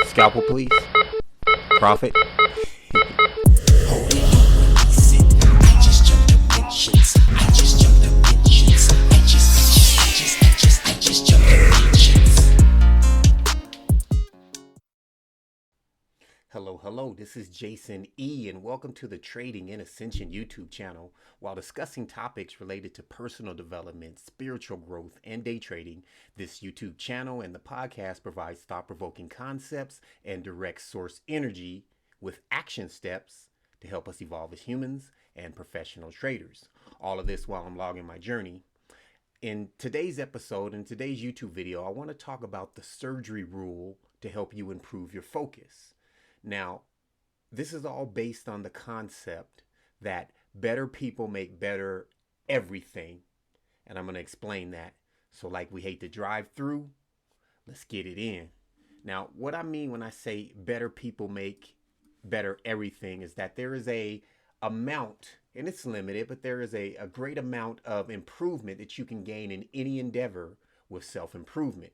Scalpel, please. Profit. Hello, this is Jason E, and welcome to the Trading Ascension YouTube channel. While discussing topics related to personal development, spiritual growth, and day trading, this YouTube channel and the podcast provides thought-provoking concepts and direct source energy with action steps to help us evolve as humans and professional traders. All of this while I'm logging my journey. In today's episode, in today's YouTube video, I want to talk about the surgery rule to help you improve your focus. Now, this is all based on the concept that better people make better everything. And I'm going to explain that. So like we hate to drive through, let's get it in. Now, what I mean when I say better people make better everything is that there is a amount, and it's limited, but there is a great amount of improvement that you can gain in any endeavor with self-improvement.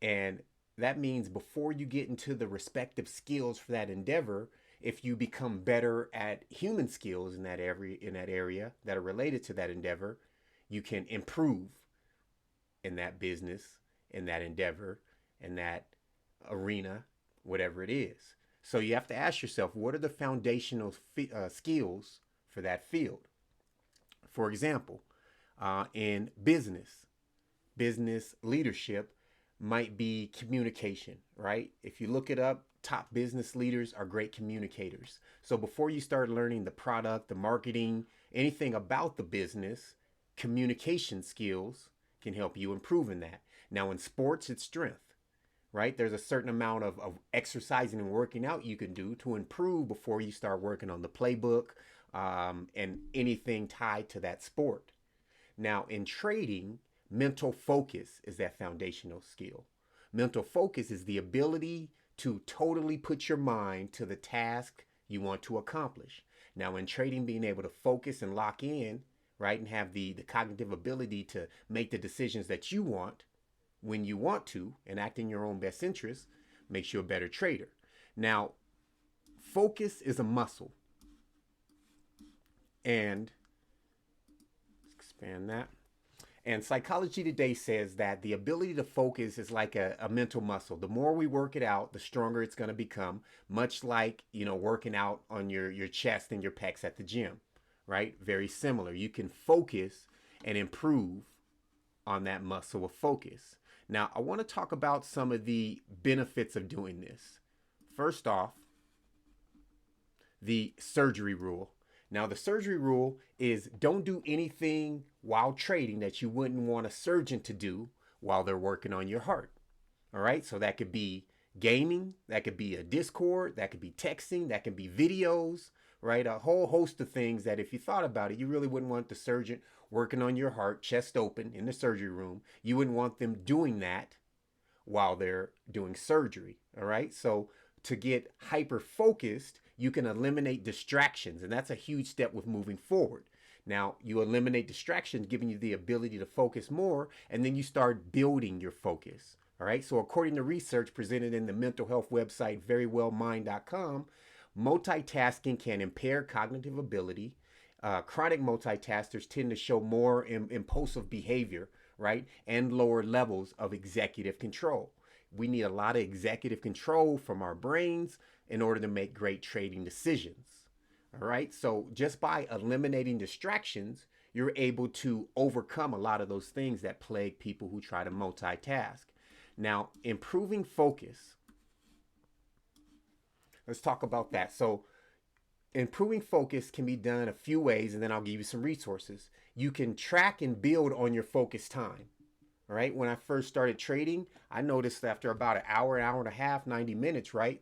And that means before you get into the respective skills for that endeavor, if you become better at human skills in that area that are related to that endeavor, you can improve in that business, in that endeavor, in that arena, whatever it is. So you have to ask yourself, what are the foundational skills for that field? For example, in business leadership, might be communication, right? If you look it up, top business leaders are great communicators. So before you start learning the product, the marketing, anything about the business, communication skills can help you improve in that. Now in sports, it's strength, right? There's a certain amount of exercising and working out you can do to improve before you start working on the playbook and anything tied to that sport. Now in trading, mental focus is that foundational skill. Mental focus is the ability to totally put your mind to the task you want to accomplish. Now in trading, being able to focus and lock in, right, and have the cognitive ability to make the decisions that you want when you want to and act in your own best interest makes you a better trader. Now, focus is a muscle. And let's expand that. And Psychology Today says that the ability to focus is like a mental muscle. The more we work it out, the stronger it's going to become, much like, working out on your chest and your pecs at the gym, right? Very similar. You can focus and improve on that muscle of focus. Now, I want to talk about some of the benefits of doing this. First off, the surgery rule. Now, the surgery rule is don't do anything while trading that you wouldn't want a surgeon to do while they're working on your heart. All right. So that could be gaming. That could be a Discord. That could be texting. That could be videos, right? A whole host of things that if you thought about it, you really wouldn't want the surgeon working on your heart, chest open in the surgery room. You wouldn't want them doing that while they're doing surgery. All right. So to get hyper focused, you can eliminate distractions, and that's a huge step with moving forward. Now, you eliminate distractions, giving you the ability to focus more, and then you start building your focus. All right. So according to research presented in the mental health website, verywellmind.com, multitasking can impair cognitive ability. Chronic multitaskers tend to show more impulsive behavior, right? And lower levels of executive control. We need a lot of executive control from our brains in order to make great trading decisions. All right. So just by eliminating distractions, you're able to overcome a lot of those things that plague people who try to multitask. Now, improving focus. Let's talk about that. So improving focus can be done a few ways, and then I'll give you some resources. You can track and build on your focus time. All right. When I first started trading, I noticed after about an hour and a half, 90 minutes, right,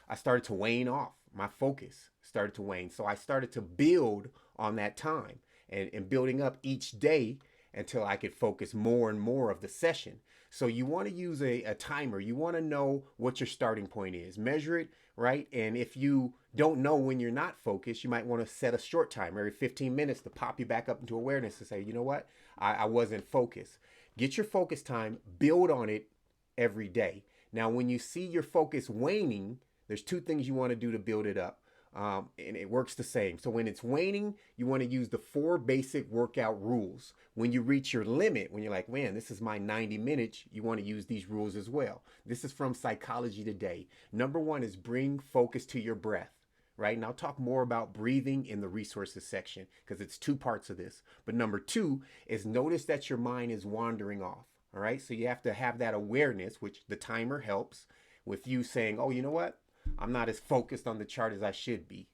I started to wane off. My focus started to wane. So I started to build on that time and building up each day until I could focus more and more of the session. So you want to use a timer. You want to know what your starting point is. Measure it, right? And if you don't know when you're not focused, you might want to set a short timer every 15 minutes to pop you back up into awareness and say, you know what? I wasn't focused. Get your focus time, build on it every day. Now, when you see your focus waning, there's two things you want to do to build it up. And it works the same. So when it's waning, you want to use the 4 basic workout rules. When you reach your limit, when you're like, man, this is my 90 minutes, you want to use these rules as well. This is from Psychology Today. Number 1 is bring focus to your breath. Right? And I'll talk more about breathing in the resources section because it's 2 parts of this. But number 2 is notice that your mind is wandering off. All right. So you have to have that awareness, which the timer helps with you saying, oh, you know what? I'm not as focused on the chart as I should be.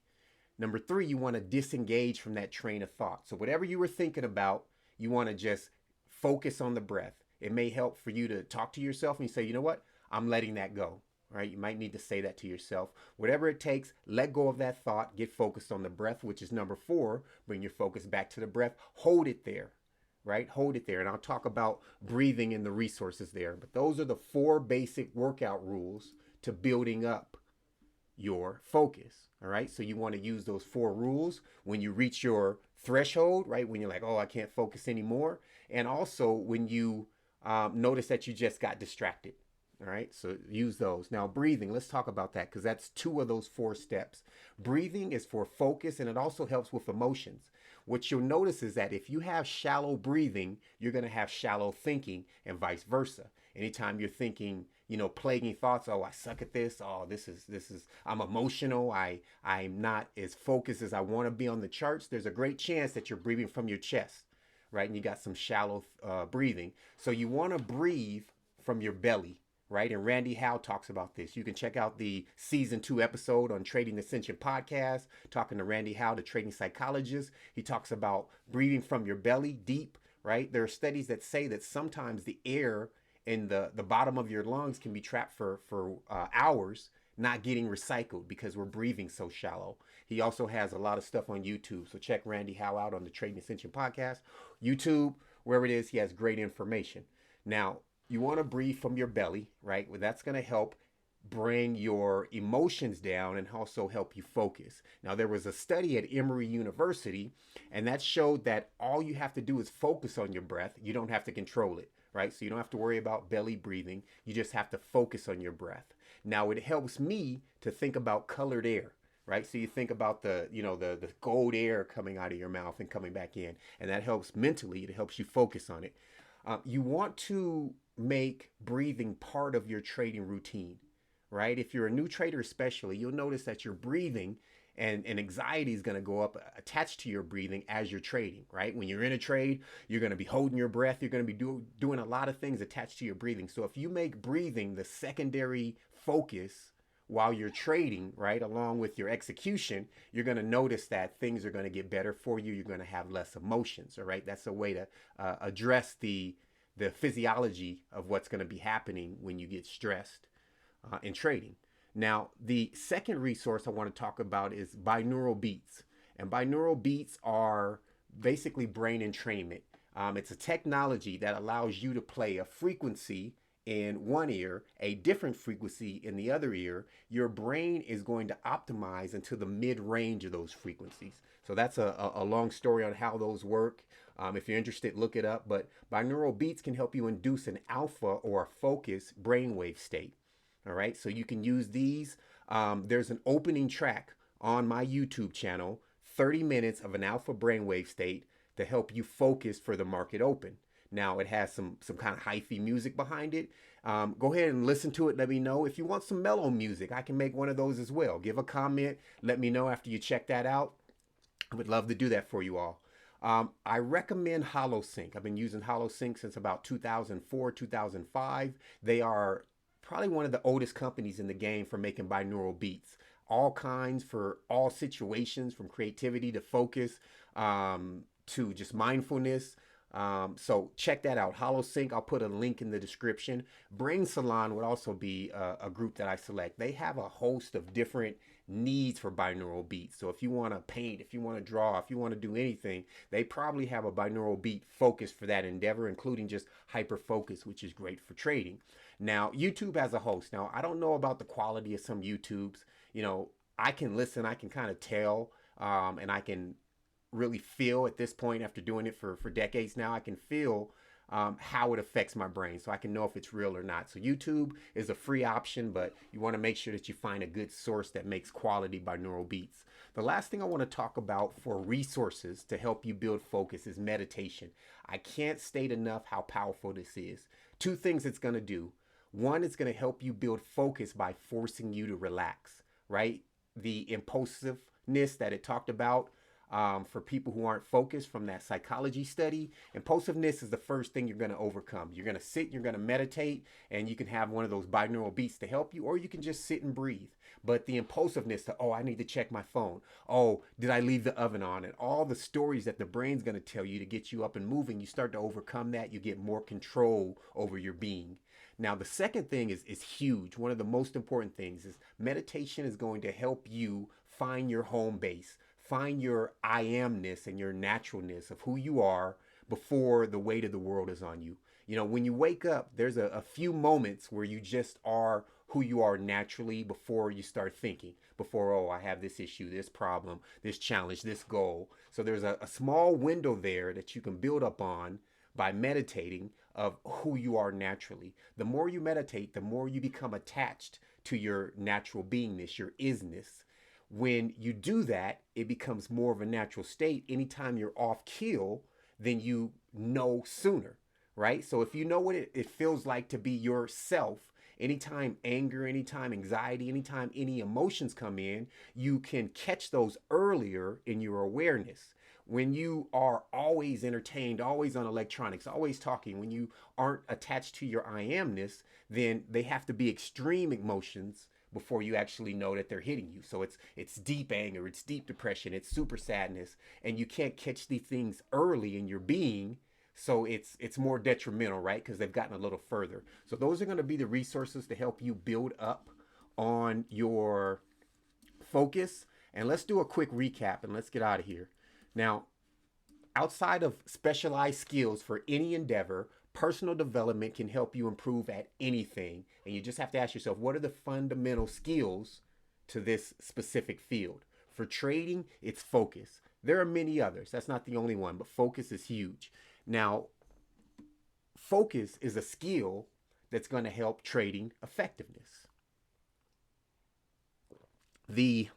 Number 3, you want to disengage from that train of thought. So whatever you were thinking about, you want to just focus on the breath. It may help for you to talk to yourself and you say, you know what? I'm letting that go. Right? You might need to say that to yourself. Whatever it takes, let go of that thought, get focused on the breath, which is number 4. Bring your focus back to the breath. Hold it there, right? Hold it there. And I'll talk about breathing in the resources there. But those are the 4 basic workout rules to building up your focus. All right. So you want to use those 4 rules when you reach your threshold, right? When you're like, oh, I can't focus anymore. And also when you notice that you just got distracted. All right, so use those. Now, breathing, let's talk about that because that's 2 of those 4 steps. Breathing is for focus and it also helps with emotions. What you'll notice is that if you have shallow breathing, you're going to have shallow thinking and vice versa. Anytime you're thinking, plaguing thoughts, oh, I suck at this. Oh, this is, I'm emotional. I'm not as focused as I want to be on the charts. There's a great chance that you're breathing from your chest, right? And you got some shallow breathing. So you want to breathe from your belly. Right? And Randy Howe talks about this. You can check out the season 2 episode on Trading Ascension Podcast, talking to Randy Howe, the trading psychologist. He talks about breathing from your belly deep, right? There are studies that say that sometimes the air in the bottom of your lungs can be trapped for hours, not getting recycled because we're breathing so shallow. He also has a lot of stuff on YouTube. So check Randy Howe out on the Trading Ascension Podcast, YouTube, wherever it is, he has great information. Now, you want to breathe from your belly, right? Well, that's going to help bring your emotions down and also help you focus. Now, there was a study at Emory University, and that showed that all you have to do is focus on your breath. You don't have to control it, right? So you don't have to worry about belly breathing. You just have to focus on your breath. Now, it helps me to think about colored air. Right. So you think about the gold air coming out of your mouth and coming back in, and that helps mentally. It helps you focus on it. You want to make breathing part of your trading routine, right? If you're a new trader especially, you'll notice that your breathing and anxiety is going to go up attached to your breathing as you're trading, right? When you're in a trade, you're going to be holding your breath. You're going to be doing a lot of things attached to your breathing. So if you make breathing the secondary focus while you're trading, right, along with your execution, you're going to notice that things are going to get better for you. You're going to have less emotions, all right? That's a way to address the physiology of what's going to be happening when you get stressed in trading. Now, the second resource I want to talk about is Binaural Beats. And Binaural Beats are basically brain entrainment. It's a technology that allows you to play a frequency in one ear, a different frequency in the other ear. Your brain is going to optimize into the mid-range of those frequencies. So that's a long story on how those work. If you're interested, look it up. But binaural beats can help you induce an alpha or a focused brainwave state. All right, so you can use these. There's an opening track on my YouTube channel, 30 minutes of an alpha brainwave state to help you focus for the market open. Now, it has some kind of hi-fi music behind it. Go ahead and listen to it. Let me know. If you want some mellow music, I can make one of those as well. Give a comment. Let me know after you check that out. I would love to do that for you all. I recommend HoloSync. I've been using HoloSync since about 2004, 2005. They are probably one of the oldest companies in the game for making binaural beats. All kinds for all situations, from creativity to focus to just mindfulness. So check that out. HoloSync, I'll put a link in the description. Brain Salon would also be a group that I select. They have a host of different needs for binaural beats. So if you want to paint, if you want to draw, if you want to do anything, they probably have a binaural beat focus for that endeavor, including just hyper focus, which is great for trading. Now, YouTube has a host. Now, I don't know about the quality of some YouTubes. I can listen, I can kind of tell, and I can really feel at this point, after doing it for decades now, I can feel how it affects my brain so I can know if it's real or not. So YouTube is a free option, but you want to make sure that you find a good source that makes quality binaural beats. The last thing I want to talk about for resources to help you build focus is meditation. I can't state enough how powerful this is. Two things it's going to do. One, it's going to help you build focus by forcing you to relax, right? The impulsiveness that it talked about for people who aren't focused from that psychology study. Impulsiveness is the first thing you're going to overcome. You're going to sit, you're going to meditate, and you can have one of those binaural beats to help you, or you can just sit and breathe. But the impulsiveness to, oh, I need to check my phone. Oh, did I leave the oven on? And all the stories that the brain's going to tell you to get you up and moving, you start to overcome that. You get more control over your being. Now, the second thing is huge. One of the most important things is meditation is going to help you find your home base, find your I amness and your naturalness of who you are before the weight of the world is on you. You know, when you wake up, there's a few moments where you just are who you are naturally before you start thinking, before, oh, I have this issue, this problem, this challenge, this goal. So there's a small window there that you can build up on by meditating of who you are naturally. The more you meditate, the more you become attached to your natural beingness, your isness. When you do that, it becomes more of a natural state. Anytime you're off keel, then you know sooner, right? So if you know what it feels like to be yourself, anytime anger, anytime anxiety, anytime any emotions come in, you can catch those earlier in your awareness. When you are always entertained, always on electronics, always talking, when you aren't attached to your I amness, then they have to be extreme emotions before you actually know that they're hitting you. So it's deep anger, it's deep depression, it's super sadness, and you can't catch these things early in your being. So it's more detrimental, right? Because they've gotten a little further. So those are going to be the resources to help you build up on your focus. And let's do a quick recap and let's get out of here. Now, outside of specialized skills for any endeavor, personal development can help you improve at anything. And you just have to ask yourself, what are the fundamental skills to this specific field? For trading, it's focus. There are many others. That's not the only one, but focus is huge. Now, focus is a skill that's going to help trading effectiveness. The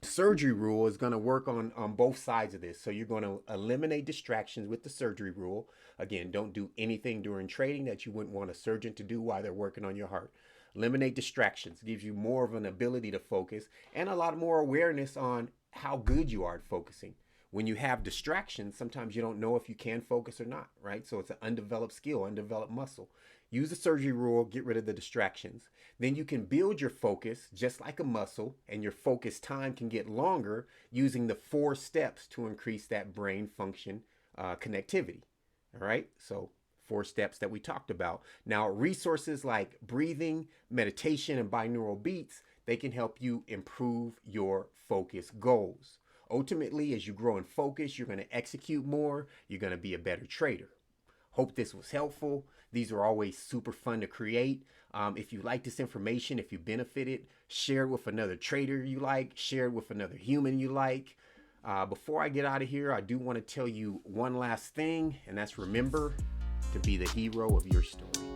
surgery rule is going to work on both sides of this. So you're going to eliminate distractions with the surgery rule. Again, don't do anything during trading that you wouldn't want a surgeon to do while they're working on your heart. Eliminate distractions, gives you more of an ability to focus and a lot more awareness on how good you are at focusing. When you have distractions, sometimes you don't know if you can focus or not, right? So it's an undeveloped skill, undeveloped muscle. Use the surgery rule, get rid of the distractions. Then you can build your focus just like a muscle, and your focus time can get longer using the 4 steps to increase that brain function connectivity. All right, so 4 steps that we talked about. Now, resources like breathing, meditation, and binaural beats, they can help you improve your focus goals. Ultimately, as you grow in focus, you're going to execute more. You're going to be a better trader. Hope this was helpful. These are always super fun to create. If you like this information, if you benefited, share it with another trader you like, share it with another human you like. Before I get out of here, I do want to tell you one last thing, and that's remember to be the hero of your story.